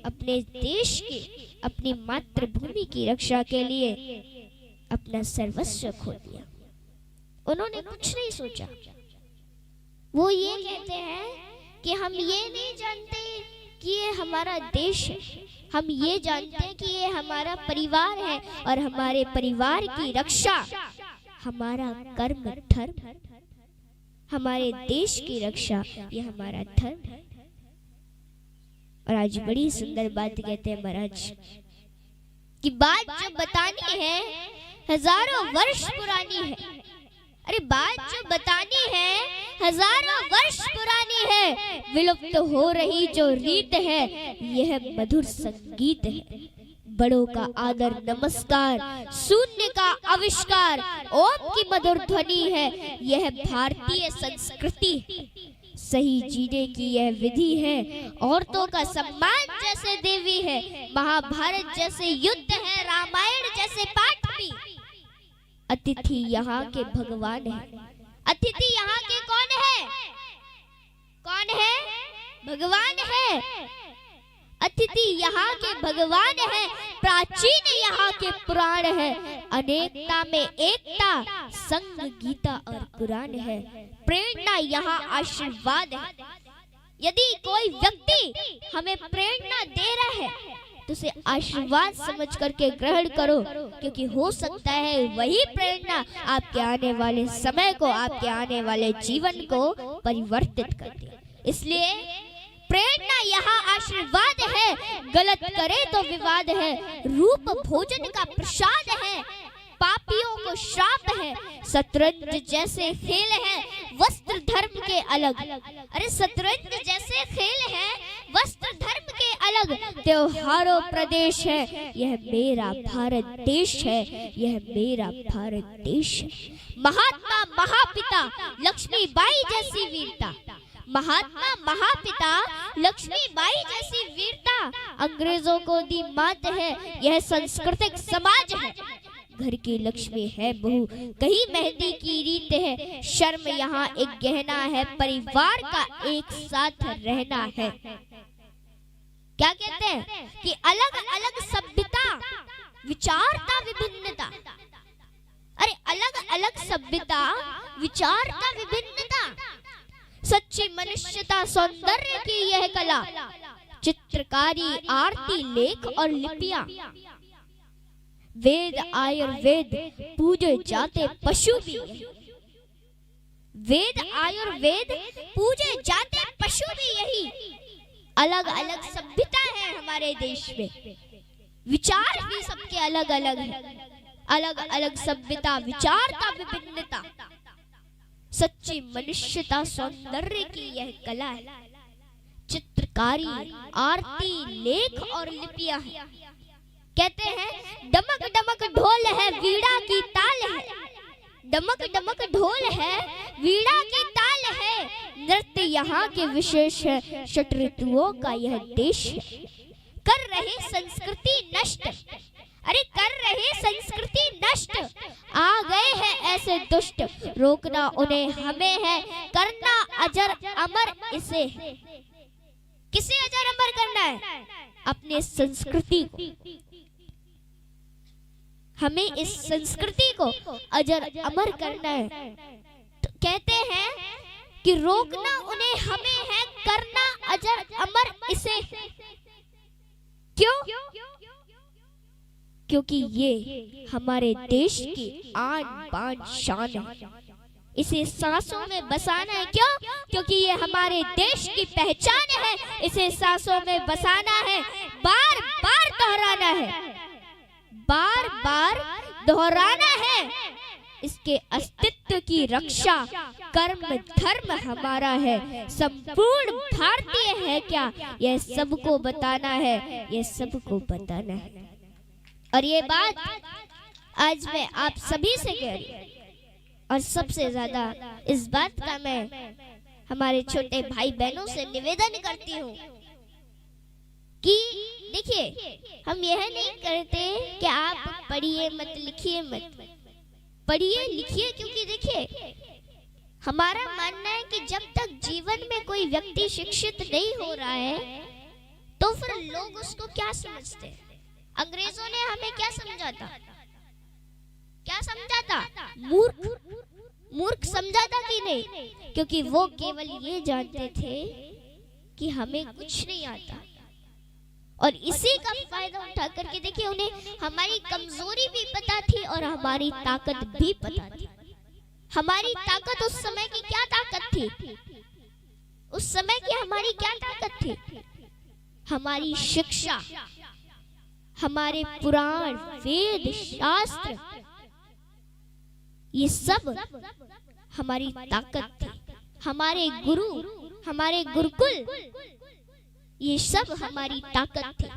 अपने देश की, अपनी मातृभूमि की रक्षा के लिए अपना सर्वस्व खो दिया। उन्होंने कुछ नहीं सोचा। वो ये कहते हैं कि हम ये नहीं जानते कि ये हमारा देश है, हम ये जानते हैं कि ये हमारा परिवार है और हमारे परिवार की रक्षा हमारा कर्म धर्म है। हमारे देश की रक्षा ये हमारा धर्म है। और आज बड़ी सुंदर बात कहते हैं महाराज कि बात जो बतानी है हजारों वर्ष पुरानी है। अरे बात जो बतानी है हजारों वर्ष पुरानी है। विलुप्त हो रही जो रीत है यह मधुर संगीत है। बड़ों का आदर नमस्कार, शून्य का आविष्कार, ओम की मधुर ध्वनि है। यह भारतीय संस्कृति है, सही जीने की यह विधि है। औरतों का सम्मान जैसे देवी है, महाभारत जैसे युद्ध है, रामायण जैसे पाठ भी। अतिथि यहाँ के भगवान है। अतिथि यहाँ के कौन है? कौन है? भगवान है। अतिथि यहाँ के भगवान है। प्राचीन यहाँ के पुराण है। अनेकता में एकता, संग गीता और कुरान है। प्रेरणा यहाँ आशीर्वाद है। यदि कोई व्यक्ति हमें प्रेरणा दे रहा है तो उसे आशीर्वाद समझ करके ग्रहण करो, क्योंकि हो सकता है वही प्रेरणा आपके आने वाले समय को, आपके आने वाले जीवन को परिवर्तित कर दे। इसलिए प्रेरणा यहाँ आशीर्वाद है। गलत करे तो विवाद है। रूप भोजन का प्रसाद है, पापियों को श्राप है। शतरंज जैसे खेल है, वस्त्र धर्म के अलग। अरे शतरंज जैसे खेल है, वस्त्र धर्म के अलग। त्योहारों प्रदेश है, यह मेरा भारत देश है, यह मेरा भारत देश है। महात्मा महापिता लक्ष्मीबाई जैसी वीरता, महात्मा महापिता लक्ष्मीबाई जैसी वीरता अंग्रेजों को दी मात है। यह सांस्कृतिक समाज है। घर की लक्ष्मी है बहू, कहीं मेहंदी की रीत है। शर्म यहाँ एक गहना है, परिवार का एक साथ रहना है। क्या कहते हैं कि अलग अलग सभ्यता, विचारता, विभिन्नता। अरे अलग अलग सभ्यता, विचारता, विभिन्नता। सच्ची मनुष्यता, सौंदर्य की यह कला। चित्रकारी, आरती, लेख और लिपियां। वेद आयुर्वेद पूजे जाते पशु भी। वेद आयुर्वेद पूजे जाते पशु भी यही। अलग अलग सभ्यता है हमारे देश में, विचार भी सबके अलग अलग है। अलग अलग सभ्यता, विचारता, विभिन्नता। सच्ची मनुष्यता, सौंदर्य की यह कला है। चित्रकारी, आरती, लेख और लिपियां हैं। कहते हैं डमक डमक ढोल है, वीणा की ताल है। डमक डमक ढोल है, वीणा की ताल है। नृत्य यहाँ के विशेष है, षट ऋतुओं का यह देश है। कर रहे संस्कृति नष्ट, अरे कर रहे संस्कृति नष्ट। आ गए हैं ऐसे दुष्ट, रोकना उन्हें हमें है, करना अजर अमर इसे। किसे अजर अमर करना है? अपने संस्कृति को। हमें इस संस्कृति को अजर अमर करना है। तो कहते हैं कि रोकना उन्हें हमें है, करना अजर अमर इसे। क्यों? क्योंकि ये हमारे देश की आन बान शान है। इसे सांसों में बसाना है। क्यों? क्योंकि ये हमारे देश की पहचान है। इसे सांसों में बसाना है, बार बार दोहराना है, बार बार दोहराना है। इसके अस्तित्व की रक्षा कर्म धर्म हमारा है। संपूर्ण भारतीय है क्या, यह सबको बताना है, यह सबको बताना है। और ये बात आज मैं आप सभी से कह रही हूँ। और सबसे ज्यादा इस बात का मैं हमारे छोटे भाई बहनों से निवेदन करती हूँ कि देखिए, हम यह नहीं करते कि आप पढ़िए मत, लिखिए मत। पढ़िए लिखिए, क्योंकि देखिए हमारा मानना है कि जब तक जीवन में कोई व्यक्ति शिक्षित नहीं हो रहा है तो फिर लोग उसको क्या समझते हैं? अंग्रेजों ने हमें क्या समझा था? क्या समझा था? मूर्ख। मूर्ख समझा था कि नहीं? क्योंकि वो केवल ये जानते थे कि हमें कुछ नहीं आता, और इसी का फायदा उठा करके देखिए, उन्हें हमारी कमजोरी भी पता थी और हमारी ताकत भी पता थी। हमारी ताकत उस समय की क्या ताकत थी? उस समय की हमारी क्या ताकत थी? हमारी शिक्षा, हमारे पुराण, वेद, शास्त्र, ये सब हमारी ताकत थी। हमारे गुरु, हमारे गुरुकुल, ये सब हमारी ताकत थी।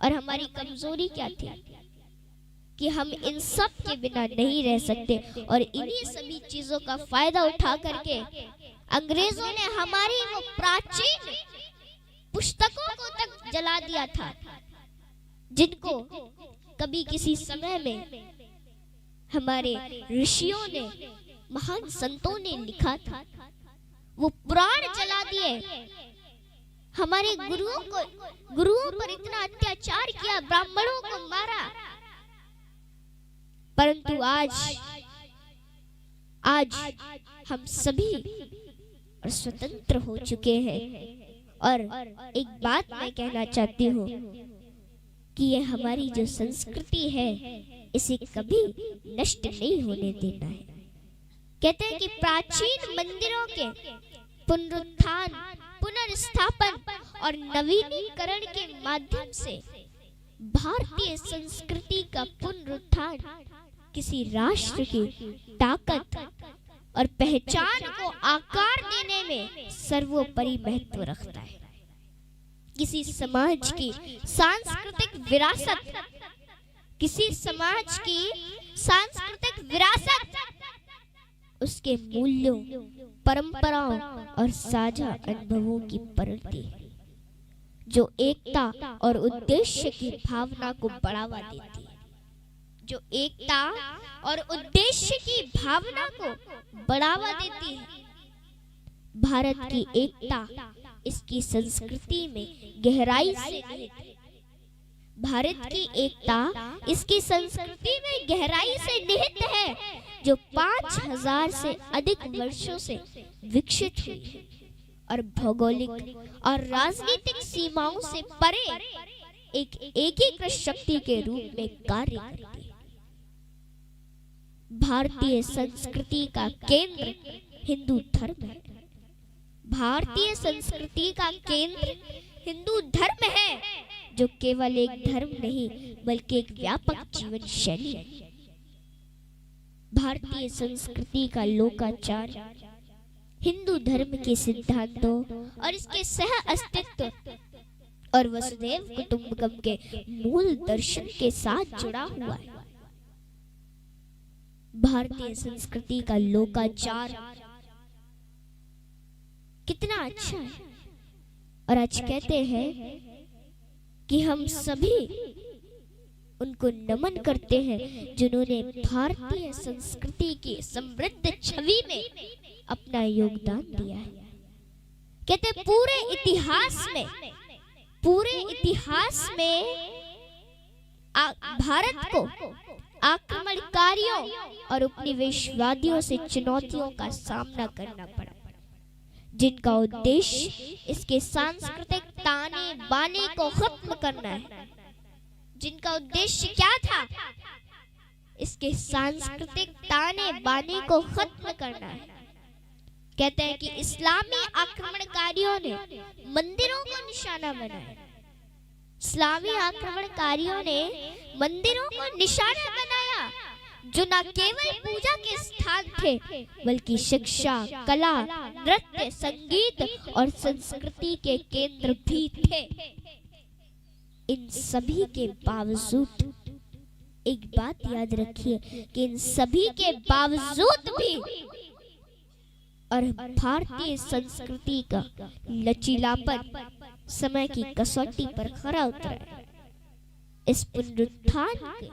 और हमारी कमजोरी क्या थी? कि हम इन सब के बिना नहीं रह सकते। और इन्हीं सभी चीजों का फायदा उठा करके अंग्रेजों ने हमारी वो प्राचीन पुस्तकों को तक जला दिया था, जिनको कभी किसी समय में हमारे ऋषियों ने, महान संतों ने लिखा था। वो पुराण जला दिए। हमारे गुरुओं पर इतना अत्याचार किया, ब्राह्मणों को मारा। परंतु आज हम सभी और स्वतंत्र हो चुके हैं। और एक बात मैं कहना चाहती हूँ कि ये हमारी जो संस्कृति है, इसे कभी नष्ट नहीं होने देना है। कहते हैं कि प्राचीन मंदिरों के पुनरुत्थान, पुनर्स्थापन और नवीनीकरण के माध्यम से भारतीय संस्कृति का पुनरुत्थान किसी राष्ट्र की ताकत और पहचान को आकार देने में सर्वोपरि महत्व रखता है। किसी समाज की सांस्कृतिक विरासत, किसी समाज की सांस्कृतिक विरासत उसके मूल्यों, परंपराओं और साझा अनुभवों की परिणति है, जो एकता और उद्देश्य की भावना को बढ़ावा देती है। जो एकता और उद्देश्य की भावना को बढ़ावा देती है। भारत की एकता इसकी संस्कृति में गहराई से निहित है। भारत की एकता इसकी संस्कृति में गहराई से निहित है, जो 5000 से अधिक वर्षों से विकसित हुई है और भौगोलिक और राजनीतिक सीमाओं से परे एक एकीकृत शक्ति के रूप में कार्य करती है। भारतीय संस्कृति का केंद्र हिंदू धर्म है। भारतीय संस्कृति का केंद्र हिंदू धर्म है, जो केवल एक धर्म नहीं बल्कि एक व्यापक जीवन शैली है। भारतीय संस्कृति का लोकाचार हिंदू धर्म के सिद्धांतों और इसके सह अस्तित्व और वसुधैव कुटुंबकम के मूल दर्शन के साथ जुड़ा हुआ है। भारतीय संस्कृति का लोकाचार कितना अच्छा है। और आज कहते हैं कि हम सभी उनको नमन करते हैं जिन्होंने भारतीय संस्कृति की समृद्ध छवि में अपना योगदान दिया है। कहते पूरे इतिहास में भारत को आक्रमणकारियों और उपनिवेशवादियों से चुनौतियों का सामना करना पड़ा, जिनका उद्देश्य इसके सांस्कृतिक ताने बाने को खत्म करना है। जिनका उद्देश्य क्या था? इसके सांस्कृतिक ताने बाने को खत्म करना है। कहते हैं कि इस्लामी आक्रमणकारियों ने मंदिरों को निशाना बनाया। इस्लामी आक्रमणकारियों ने मंदिरों को निशाना बनाया, जो न केवल पूजा के स्थान थे बल्कि शिक्षा, कला, नृत्य, संगीत और संस्कृति के केंद्र भी थे। इन सभी के बावजूद एक बात याद रखिए कि इन सभी के बावजूद भी और भारतीय संस्कृति का लचीलापन समय की कसौटी पर खरा उतरा है। इस पुनरुत्थान के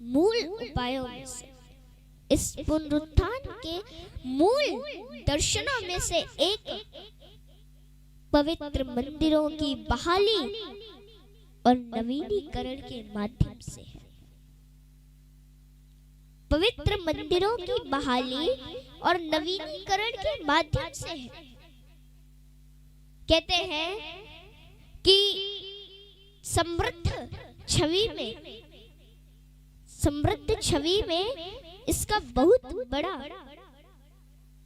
मूल उपायों में से, इस पुनरुत्थान के मूल दर्शनों में से एक पवित्र मंदिरों की बहाली और नवीनीकरण के माध्यम से है। पवित्र मंदिरों की बहाली और नवीनीकरण के माध्यम से है। कहते हैं कि समृद्ध छवि में इसका बहुत बड़ा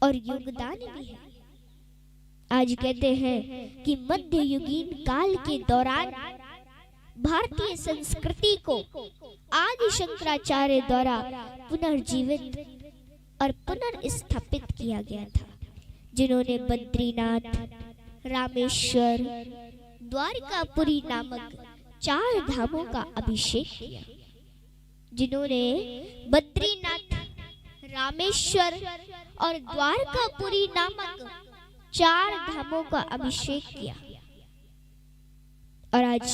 और योगदान भी है। आज कहते हैं कि मध्ययुगीन काल के दौरान भारतीय संस्कृति को आदि शंकराचार्य द्वारा पुनर्जीवित और पुनर्स्थापित किया गया था, जिन्होंने बद्रीनाथ, रामेश्वर, द्वारकापुरी नामक 4 धामों का अभिषेक किया। जिन्होंने बद्रीनाथ, रामेश्वर और द्वारकापुरी नामक 4 धामों का अभिषेक किया। और आज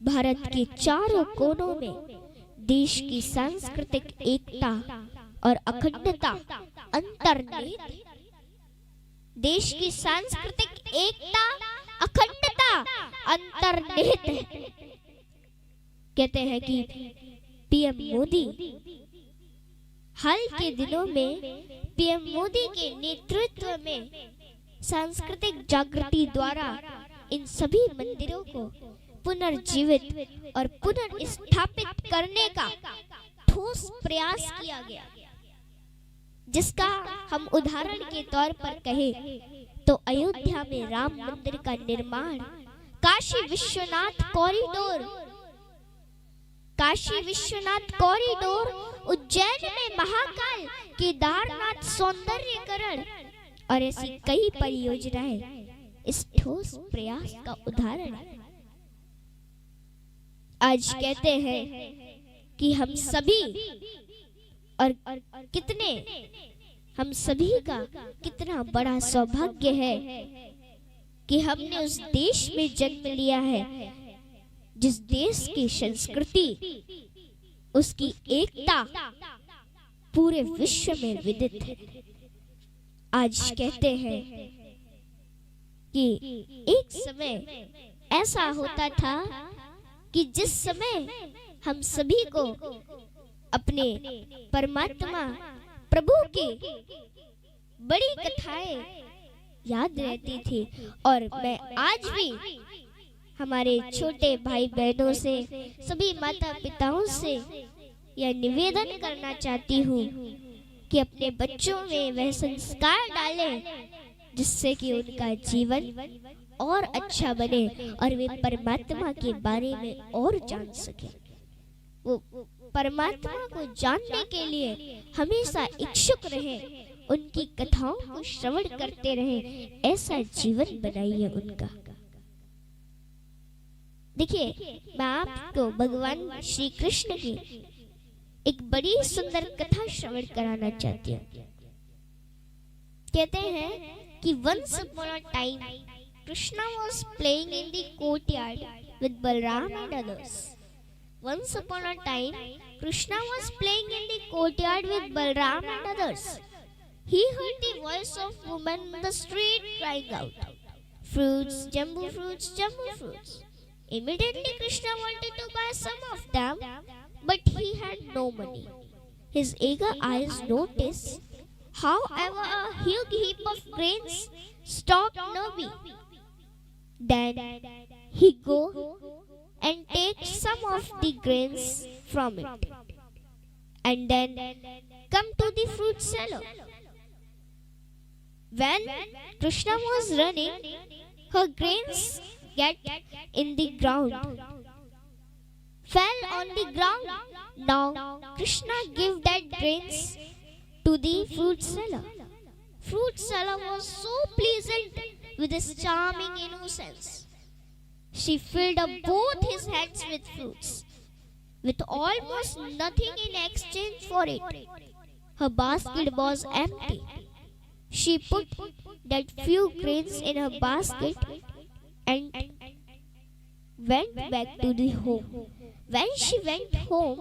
भारत के चारों कोनों में देश की सांस्कृतिक एकता और अखंडता अंतर्निहित है। देश की सांस्कृतिक एकता, अखंडता अंतर्निहित है। कहते हैं कि पीएम मोदी हाल के दिनों में पीएम मोदी के नेतृत्व में सांस्कृतिक जागृति द्वारा इन सभी मंदिरों को पुनर्जीवित और पुनर्स्थापित करने का ठोस प्रयास किया गया, जिसका हम उदाहरण के तौर पर कहें तो अयोध्या में राम मंदिर का निर्माण, काशी विश्वनाथ कॉरिडोर, उज्जैन में महाकाल, केदारनाथ सौंदर्यीकरण और ऐसी कई परियोजनाएं इस ठोस प्रयास का उदाहरण है। आज कहते हैं कि हम सभी और हम सभी का कितना बड़ा सौभाग्य है कि हमने उस देश में जन्म लिया है जिस देश की संस्कृति, उसकी एकता पूरे विश्व में विदित है। आज कहते हैं कि एक समय ऐसा होता था कि जिस समय हम सभी को अपने परमात्मा प्रभु की बड़ी कथाएं याद रहती थी। और मैं आज भी हमारे छोटे भाई बहनों से, सभी माता पिताओं से यह निवेदन करना चाहती हूँ कि अपने बच्चों में वह संस्कार डालें जिससे कि उनका जीवन और अच्छा बने और वे परमात्मा के बारे में और जान सके। वो परमात्मा को जानने के लिए हमेशा इच्छुक रहे, उनकी कथाओं को श्रवण करते रहे, ऐसा जीवन बनाइए उनका। देखिए, मैं आपको भगवान श्री कृष्ण की एक बड़ी सुंदर कथा श्रवण कराना चाहती हूँ। कहते हैं कि once upon a time Krishna was playing in the courtyard with Balram and others. Once upon a time Krishna was playing in the courtyard with Balram and others. He heard the voice of woman in the street crying out, "Fruits, jambu fruits, jambu fruits." Immediately Krishna wanted to buy some of them, but he had no money. His eager eyes noticed, however, a huge heap of grains stocked nearby. Then he go and take some of the grains from it, and then come to the fruit seller. When Krishna was running, her grains get in the ground, fell on the ground. Now Krishna gave that grains to the fruit seller. Fruit seller was so pleasant with his charming innocence. She filled up both his hands with fruits, with almost nothing in exchange for it. Her basket was empty. She put that few grains in her basket and went back to the home. When she went home,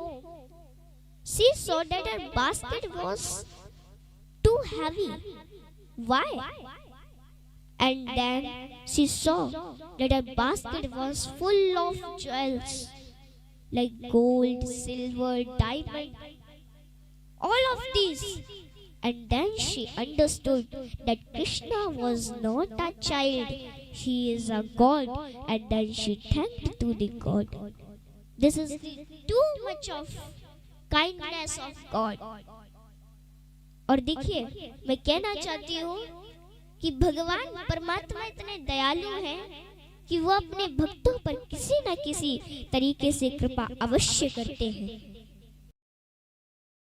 she saw that her basket was too heavy. Why? And then she saw that her basket was full of jewels like gold, silver, diamond, all of these. And then she understood that Krishna was not a child, he is a god. And then she thanked to the god. This is too much of kindness of God. और देखिए, मैं कहना चाहती हूँ कि भगवान परमात्मा इतने दयालु हैं कि वो अपने भक्तों पर किसी न किसी तरीके से कृपा अवश्य करते हैं।